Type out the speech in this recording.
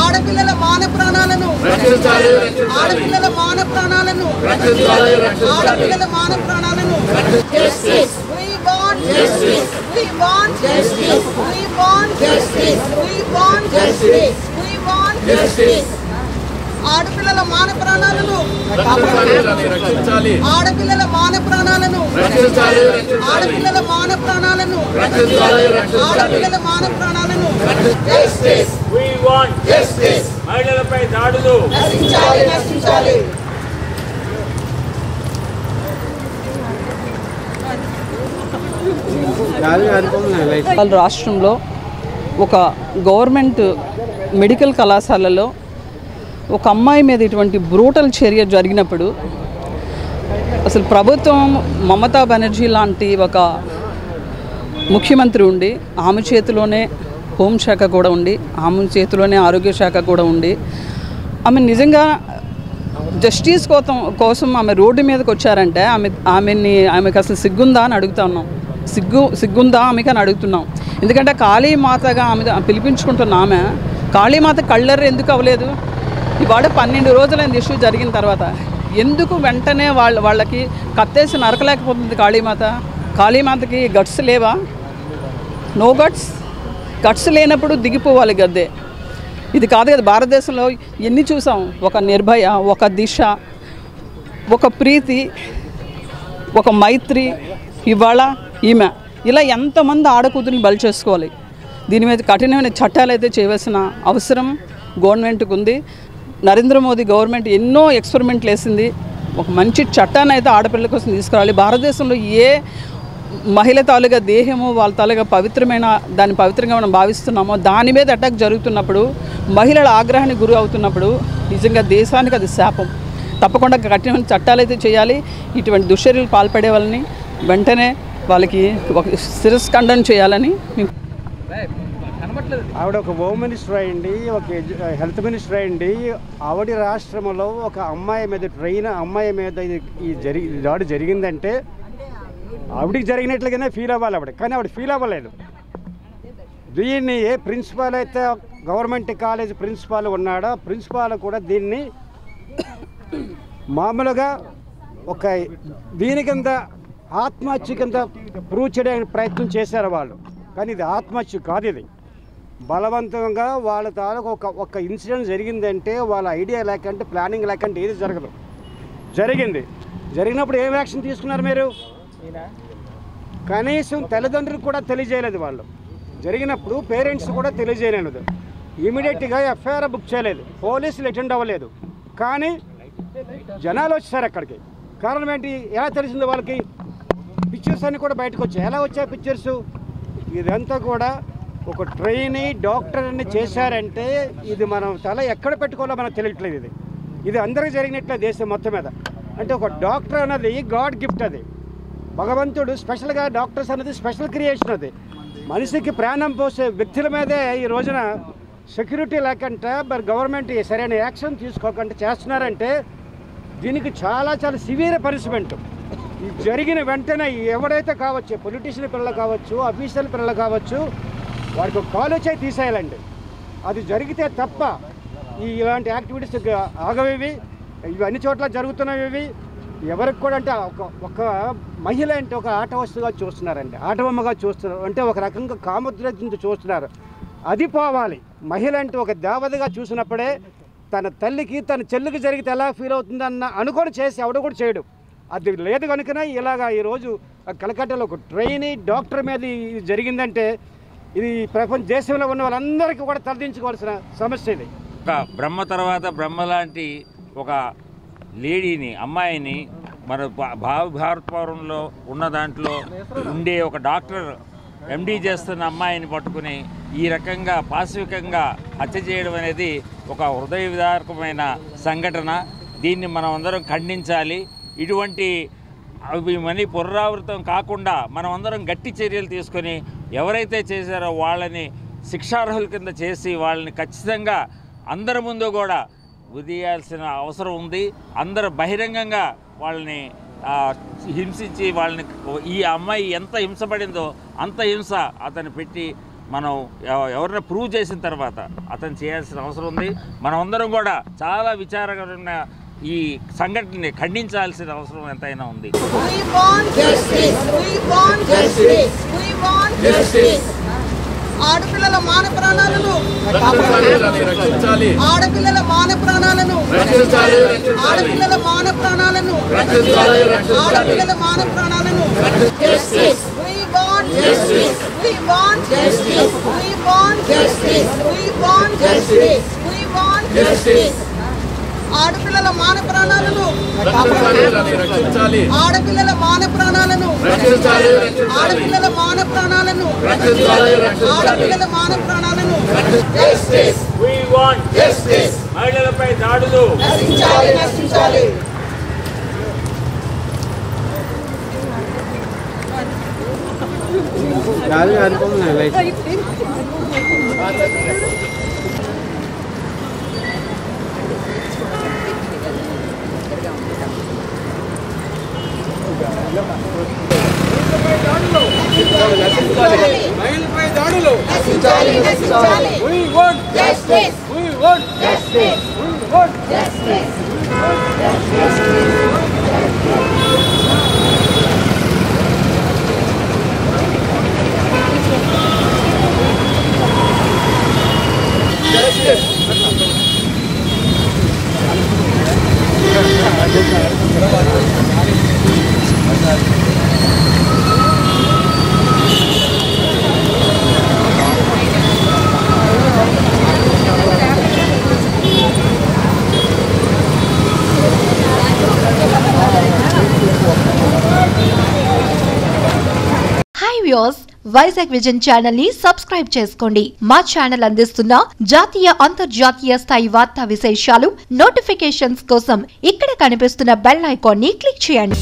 ఆడపిల్లల మాన ప్రాణాలను ఆడపిల్లల మాన ప్రాణాలను ఆడపిల్లల మాన ప్రాణాలను We want justice. We want justice. We want justice. We want justice. We want justice. ఆడపిల్లల మాన ప్రాణాలను ఆడపిల్లల మాన ప్రాణాలను ఆడపిల్లల మాన ప్రాణాలను ఆడపిల్లల మాన ప్రాణాలను జస్టిస్ We want justice. మహిళలపై దాడులు నశించాలి నశించాలి. రాష్ట్రంలో ఒక గవర్నమెంట్ మెడికల్ కళాశాలలో ఒక అమ్మాయి మీద ఇటువంటి బ్రూటల్ చర్య జరిగినప్పుడు అసలు ప్రభుత్వం మమతా బెనర్జీ లాంటి ఒక ముఖ్యమంత్రి ఉండి ఆమె చేతిలోనే హోంశాఖ కూడా ఉండి ఆమె చేతిలోనే ఆరోగ్య శాఖ కూడా ఉండి ఆమె నిజంగా జస్టిస్ కోసం ఆమె రోడ్డు మీదకి వచ్చారంటే ఆమెకు అసలు సిగ్గుందా అని అడుగుతా ఉన్నాం. సిగ్గుందా ఆమెకి అని అడుగుతున్నాం. ఎందుకంటే కాళీమాతగా ఆమె పిలిపించుకుంటున్న ఆమె కాళీమాత కళ్ళెర్ర ఎందుకు అవ్వలేదు? ఇవాళ 12 రోజులైంది ఇష్యూ జరిగిన తర్వాత. ఎందుకు వెంటనే వాళ్ళకి కత్తేసి నరకలేకపోతుంది కాళీమాతకి గట్స్ లేవా? నో గట్స్ లేనప్పుడు దిగిపోవాలి గద్దే. ఇది కాదు కదా భారతదేశంలో ఎన్ని చూసాం. ఒక నిర్భయ, ఒక దిశ, ఒక ప్రీతి, ఒక మైత్రి, ఇవాళ ఈమె, ఇలా ఎంతమంది ఆడకూతురిని బలి చేసుకోవాలి. దీని మీద కఠినమైన చట్టాలు అయితే చేయవలసిన అవసరం గవర్నమెంట్కి ఉంది. నరేంద్ర మోదీ గవర్నమెంట్ ఎన్నో ఎక్స్పెరిమెంట్లు వేసింది. ఒక మంచి చట్టాన్ని అయితే ఆడపిల్లల కోసం తీసుకురావాలి. భారతదేశంలో ఏ మహిళ తాలూగా దేహము వాళ్ళ తాలూగా దాన్ని పవిత్రంగా మనం భావిస్తున్నామో దాని మీద అటాక్ జరుగుతున్నప్పుడు, మహిళల ఆగ్రహానికి గురి అవుతున్నప్పుడు నిజంగా దేశానికి అది శాపం. తప్పకుండా కఠినమైన చట్టాలు అయితే చేయాలి. ఇటువంటి దుశ్చర్యలు పాల్పడే వాళ్ళని వెంటనే వాళ్ళకి ఒక శిరస్ఖండన చేయాలని ఆవిడ ఒక హోమ్ మినిస్టర్ అయ్యండి, ఒక హెల్త్ మినిస్టర్ అయ్యండి. ఆవిడ రాష్ట్రంలో ఒక అమ్మాయి మీద అమ్మాయి మీద దాడి జరిగిందంటే ఆవిడికి జరిగినట్లుగానే ఫీల్ అవ్వాలి ఆవిడ. కానీ ఆవిడ ఫీల్ అవ్వలేదు. దీన్ని ఏ ప్రిన్సిపాల్ అయితే గవర్నమెంట్ కాలేజ్ ప్రిన్సిపాల్ ఉన్నాడో ప్రిన్సిపాల్ కూడా దీన్ని మామూలుగా ఒక దీని కింద ఆత్మహత్య కింద ప్రూవ్ చేయడానికి ప్రయత్నం చేశారు వాళ్ళు. కానీ ఇది ఆత్మహత్య కాదు, ఇది బలవంతంగా వాళ్ళ తాలూకు ఒక ఇన్సిడెంట్ జరిగిందంటే వాళ్ళ ఐడియా లేకంటే ప్లానింగ్ లేకంటే ఏది జరిగినప్పుడు ఏం యాక్షన్ తీసుకున్నారు మీరు? కనీసం తల్లిదండ్రులకు కూడా తెలియజేయలేదు. వాళ్ళు జరిగినప్పుడు పేరెంట్స్ కూడా తెలియజేయలేదు. ఇమీడియట్గా ఎఫ్ఐఆర్ బుక్ చేయలేదు, పోలీసులు అటెండ్ అవ్వలేదు. కానీ జనాలు వచ్చేసారు అక్కడికి. కారణం ఏంటి? ఎలా తెలిసింది వాళ్ళకి? పిక్చర్స్ అన్నీ కూడా బయటకు వచ్చాయి. ఎలా వచ్చాయి పిక్చర్స్? ఇదంతా కూడా ఒక ట్రైనీ డాక్టర్ అని చేశారంటే ఇది మనం తల ఎక్కడ పెట్టుకోవాలో మనకు తెలియట్లేదు. ఇది అందరికీ జరిగినట్లే దేశం మొత్తం మీద. అంటే ఒక డాక్టర్ అన్నది గాడ్ గిఫ్ట్. అది భగవంతుడు స్పెషల్గా డాక్టర్స్ అనేది స్పెషల్ క్రియేషన్. అది మనిషికి ప్రాణం పోసే వ్యక్తుల మీదే ఈ రోజున సెక్యూరిటీ లేకుండా మరి గవర్నమెంట్ సరైన యాక్షన్ తీసుకోకుండా చేస్తున్నారంటే దీనికి చాలా సివియర్ పనిష్మెంట్. జరిగిన వెంటనే ఎవడైతే కావచ్చు, పొలిటీషియన్ పిల్లలు కావచ్చు, అఫీషియల్ పిల్లలు కావచ్చు, వాడికి ఒక కాలు చేయి తీసేయాలండి. అది జరిగితే తప్ప ఇలాంటి యాక్టివిటీస్ ఆగవేవి. ఇవన్నీ చోట్ల జరుగుతున్నవి. ఎవరికి కూడా అంటే ఒక మహిళ అంటే ఒక ఆట వస్తువుగా చూస్తున్నారండి, ఆటబొమ్మగా చూస్తున్నారు. అంటే ఒక రకంగా కామోద్రేకంతో చూస్తున్నారు. అది పోవాలి. మహిళ అంటే ఒక దేవతగా చూసినప్పుడే తన తల్లికి తన చెల్లికి జరిగితే ఎలా ఫీల్ అవుతుందన్న అనుకొని చేసి ఎవడ కూడా చేయడు. అది లేదు కనుకనే ఇలాగా ఈరోజు కలకట్టాలో ఒక ట్రైనీ డాక్టర్ మీద ఇది జరిగిందంటే ఇది ప్రపంచ దేశంలో ఉన్న వాళ్ళందరికీ కూడా తలదించుకోవాల్సిన సమస్య. ఇది ఒక బ్రహ్మ తర్వాత బ్రహ్మ లాంటి ఒక లేడీని, అమ్మాయిని మన భారతపురంలో ఉన్న దాంట్లో ఉండే ఒక డాక్టర్ ఎండీ చేస్తున్న అమ్మాయిని పట్టుకుని ఈ రకంగా పాశవికంగా హత్య చేయడం అనేది ఒక హృదయ విదారకమైన సంఘటన. దీన్ని మనం అందరం ఖండించాలి. ఇటువంటి అవి మనీ పునరావృతం కాకుండా మనం అందరం గట్టి చర్యలు తీసుకొని ఎవరైతే చేశారో వాళ్ళని శిక్షార్హుల కింద చేసి వాళ్ళని ఖచ్చితంగా అందరి ముందు కూడా ఉదయాల్సిన అవసరం ఉంది. అందరూ బహిరంగంగా వాళ్ళని హింసించి వాళ్ళని ఈ అమ్మాయి ఎంత హింసపడిందో అంత హింస అతను పెట్టి మనం ఎవరైనా ప్రూవ్ చేసిన తర్వాత అతను చేయాల్సిన అవసరం ఉంది. మనమందరం కూడా చాలా విచారకరమైన ఈ సంఘటనని ఖండించాల్సిన అవసరం ఎంతైనా ఉంది. ఆడపిల్లల మాన ప్రాణాలను ఆడపిల్లల మాన ప్రాణాలను ఆడపిల్లల మాన ప్రాణాలను ఆడపిల్లల మాన ప్రాణాలను We want justice. We want justice. We want justice. We want justice. We want justice. ఆడపిల్లల మాన ప్రాణాలను ఆడపిల్లల మాన ప్రాణాలను ఆడపిల్లల మాన ప్రాణాలను ఆడపిల్లల మాన ప్రాణాలను We want justice. మహిళలపై దాడులు నశించాలి, నశించాలి. మహిళలపై దాడులు నశించాలి, నశించాలి. We want Justice. We want Justice. We want Justice. Vizag vision channel ని సబ్స్క్రైబ్ చేసుకోండి. మా ఛానల్ అందిస్తున్న జాతీయ అంతర్జాతీయ స్థాయి వార్తా విశేషాలు నోటిఫికేషన్స్ కోసం ఇక్కడ కనిపిస్తున్న బెల్ ఐకాన్ ని క్లిక్ చేయండి.